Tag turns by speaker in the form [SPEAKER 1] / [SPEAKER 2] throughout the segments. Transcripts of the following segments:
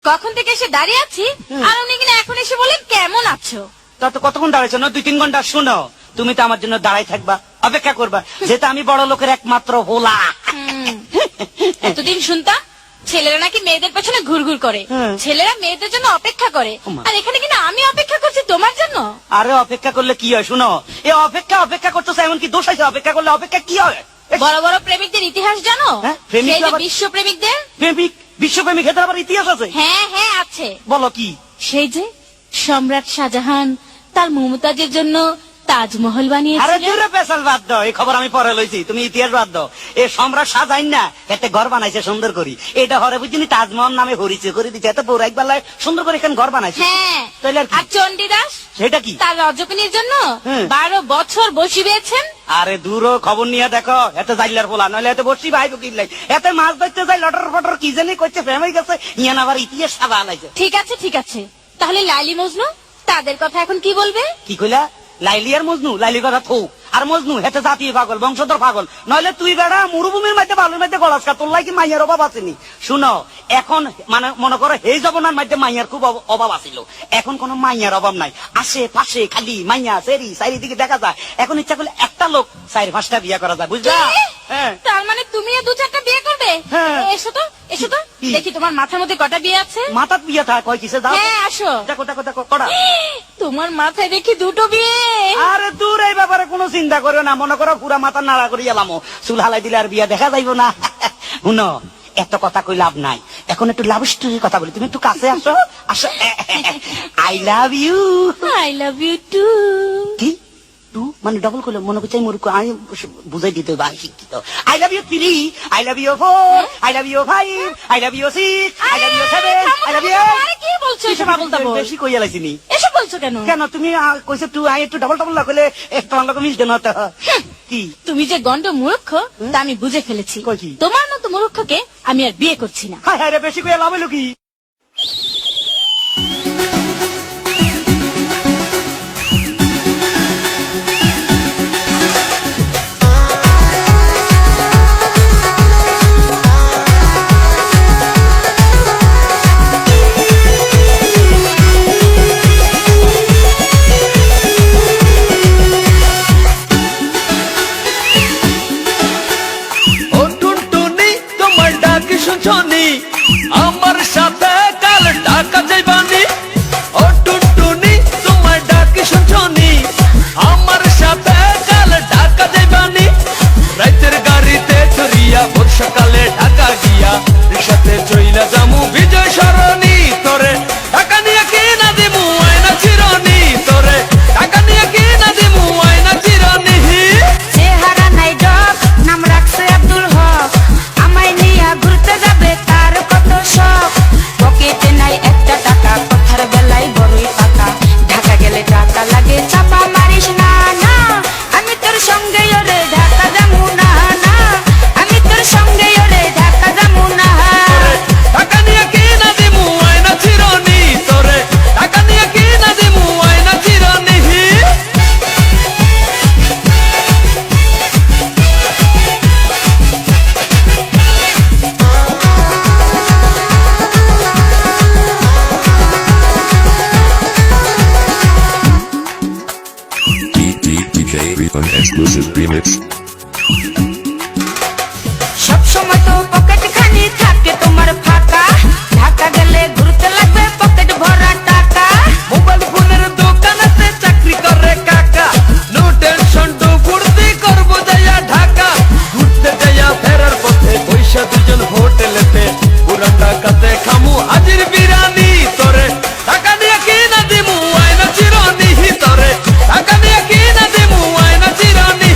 [SPEAKER 1] কখন থেকে এসে দাঁড়িয়ে আছি আর উনি কিনা এখন এসে বলেন কেমন আছো।
[SPEAKER 2] তা তো কতক্ষণ দাঁড়াইছো না? 2-3 ঘন্টা। শুনো, তুমি তো আমার জন্য দাঁড়াই থাকবা, অপেক্ষা করবা, যেহেতু আমি বড় লোকের একমাত্র হোলা।
[SPEAKER 1] এতদিন শুনতাম ছেলেরা নাকি মেয়েদের পেছনে ঘুরঘুর করে, ছেলেরা মেয়েদের জন্য অপেক্ষা করে, আর এখানে কিনা আমি অপেক্ষা করছি তোমার জন্য।
[SPEAKER 2] আরে অপেক্ষা করলে কি হয়? শুনো, এই অপেক্ষা করতেছে, এমন কি দোষ আছে? অপেক্ষা করলে অপেক্ষা কি হয়?
[SPEAKER 1] বড় বড় প্রেমিকদের ইতিহাস জানো?
[SPEAKER 2] প্রেমিক
[SPEAKER 1] বিশ্ব প্রেমিকদের।
[SPEAKER 2] প্রেমিক? বিশ্বপ্রেমিক এদের আবার ইতিহাস আছে?
[SPEAKER 1] হ্যাঁ হ্যাঁ আছে।
[SPEAKER 2] বলো কি?
[SPEAKER 1] সেই যে সম্রাট শাহজাহান তার মমতাজের জন্য তাজমহল বানিয়েছিলেন।
[SPEAKER 2] আরে দূরে পেছাল বাদ দাও, এই খবর আমি পরে লইছি, তুমি ইতিহাস বাদ দাও। এ সম্রাট শাহজাহান না একটা ঘর বানাইছে সুন্দর করি, এটা হরে বুঝিনি তাজমহল নামে হরিচে করে দিচ্ছে, এত বড় একবার সুন্দর করে এখানে ঘর বানাইছে।
[SPEAKER 1] হ্যাঁ, আর চণ্ডীদাস
[SPEAKER 2] সেটা কি?
[SPEAKER 1] তার রজকিনীর জন্য 12 বছর বসি বেয়েছেন।
[SPEAKER 2] আরে দূর খবর নিয়ে দেখো, এত জাইলার পোলা, নইলে এত বসি ভাই কিনলাই, এত মাছ ধরতে যাই লটর ফটর কি জানি করছে, প্রেম হয়ে গেছে, ইয়ান আবার ইতিহাস সাদা আলাইছে।
[SPEAKER 1] ঠিক আছে, তাহলে লাইলি মজনু তাদের কথা এখন কি বলবে?
[SPEAKER 2] কি কইলা? লাইলি আর মজনু? লাইলি কথা থৌ, আর মজনু হেতে জাতীয় পাগল, বংশধর পাগল, নইলে তুই বেড়া মরুভূমির মধ্যে বালুর মধ্যে গলাস কা, তোর লাগি মাইয়ার অভাব আসেনি। শুনো, এখন মানে মনে করো এই জবনার মধ্যে মাইয়ার খুব অভাব আছিল, এখন কোন মাইয়ার অভাব নাই, আশেপাশে খালি মাইয়া সেরি চারিদিকে দেখা যায়, এখন ইচ্ছা করলে একটা লোক 4-5টা বিয়ে করা যায়, বুঝলা?
[SPEAKER 1] তার মানে তুমিও 2-4টা বিয়ে করবে? এসো তো দেখি তোমার মাথার মধ্যে কটা বিয়ে আছে।
[SPEAKER 2] মাথার বিয়ে থাক কয় কিসে? দাও,
[SPEAKER 1] হ্যাঁ আসো।
[SPEAKER 2] দেখো কটা।
[SPEAKER 1] তোমার মাথায় দেখি 2টো বিয়ে।
[SPEAKER 2] আরে দূর, এই ব্যাপারে কোনো চিন্তা করো না, মনে করো পুরা মাথা নাড়া করি এলামো, চুল হালাই দিলে আর বিয়া দেখা যাইব না। শুনো, এত কথা কই লাভ নাই, এখন একটু লাভ স্টোরির কথা বলি, তুমি একটু কাছে আসো। I love you.
[SPEAKER 1] I love you too.
[SPEAKER 2] কি টু মানে ডবল করলে মনে করছে মূর্খ, আমি বুঝাই দিতে বা শিক্ষিত। I love you 3, I love you 4, I love you 5, I love you 6, I love you 7, I love you.
[SPEAKER 1] আরে কি বলছো এসব আবল তাবল?
[SPEAKER 2] বেশি কইয়া লাইছিনি।
[SPEAKER 1] এসব বলছো কেন?
[SPEAKER 2] তুমি কইছো টু, আই একটু ডবল লাগলে তোমার লোক মিলতে না তো। কি
[SPEAKER 1] তুমি যে গন্ড মূর্খ তা আমি বুঝে ফেলেছি, তোমার মতো মূর্খকে আমি আর বিয়ে করছি না।
[SPEAKER 2] হায় হায় রে, বেশি কইয়া লাভ হইলো কি?
[SPEAKER 3] আমার সাথে কাল ঢাকা যাইবানি, ও টুনটুনি তোমার ডাকি শুনছনি, আমার সাথে কাল ঢাকা যাইবানি, রাতের গাড়িতে চড়িয়া বর্ষাকালে ঢাকা গিয়া রিক্সাতে চইলা যামু বিজয় সরণি, তোরে ঢাকা নিয়ে কি না দিমু আয়না চিরনি, তোরে ঢাকা নিয়ে কি না দিমু আয়না চিরনি।
[SPEAKER 4] চেহারা নাই ডক, নাম রাখছে আব্দুল হক, আমায় নিয়ে ঘুরতে যাবে তার কত শখ, পকেটে নাই একটা টাকা, কথার বেলায় বড়ই পাকা, ঢাকা গেলে টাকা লাগে চাপা মারিস না না, আমি তোর সঙ্গে ওরে ঢাকা যামু না না, আমি তোর সঙ্গে ওরে ঢাকা যামু না।
[SPEAKER 3] ঢাকা নিয়ে কি না দিমু আয়না চিরনি, তোরে ঢাকা নিয়ে কি না দিমু আয়না চিরনি।
[SPEAKER 5] DJ Refund exclusive remix.
[SPEAKER 4] সব সময় তো পকেট খালি থাকে তোমার ফাঁকা, ঢাকা গেলে ঘুরতে লাগবে পকেট ভরা টাকা।
[SPEAKER 3] মোবাইল ফোনের দোকানেতে চাকরি করে কাকা, নো টেনশন টু ফুর্তি করবো যাইয়া ঢাকা, ঘুরতে যাইয়া ফেরার পথে পয়সা দুজন হোটেলেতে, পুরান ঢাকাতে খামু হাজির বিরিয়ানি, তোরে ঢাকা নিয়ে কি না দিমু আয়না চিরনি, তোরে ঢাকা নিয়ে কি না দিমু আয়না চিরনি।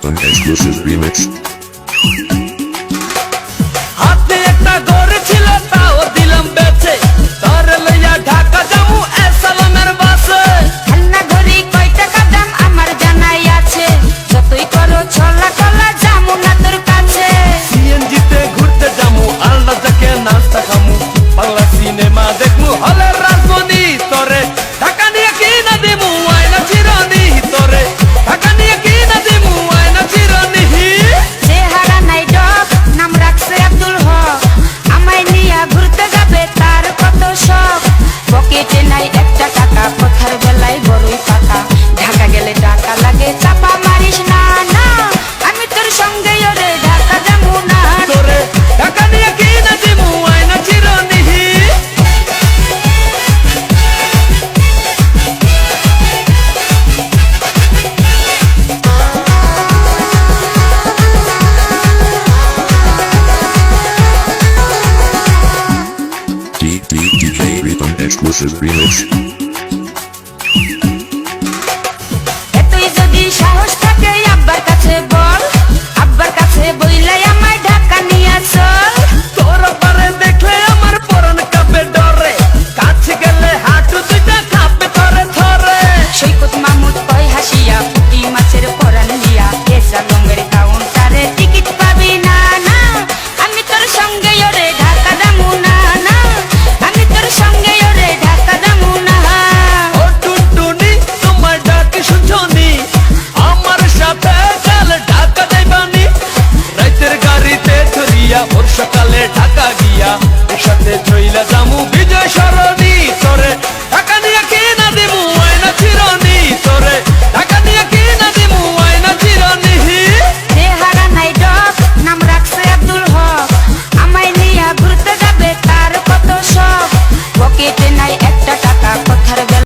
[SPEAKER 5] Rhythm exclusive remix.
[SPEAKER 3] হাতে একটা গড়ে ছিল তাও দিলাম বেচে তোরে লইয়া ঢাকা যামু এসালামের বাসে
[SPEAKER 4] খেলনা ঘড়ি কয় টাকা দাম আমার জানাই আছে যতই করো ছলা কলা যামু না তোর কাছে
[SPEAKER 3] সিএনজিতে ঘুরতে যামু আলনা যাকে নাস্তা খামু বাংলা সিনেমা দেখমু হলের রাজমণি তোরে ঢাকা নিয়ে কি না দিমু আয়না চিরনি তোরে ঢাকা নিয়ে কি না দিমু আয়না চিরনি
[SPEAKER 4] চেহারা নাই ডক নাম রাখছে আব্দুল হক আমায় নিয়া ঘুরতে যাবে তার কত শখ পকেটে নাই একটা টাকা কথার বেলায় বড়ই পাকা ঢাকা গেলে টাকা লাগে চাপা মারিস না না আমি তোর সঙ্গে ওরে ঢাকা যাবো না
[SPEAKER 3] তোরে ঢাকা নিয়ে কি না দিমু আয়না চিরনি
[SPEAKER 5] DJ Rhythm exclusive remix.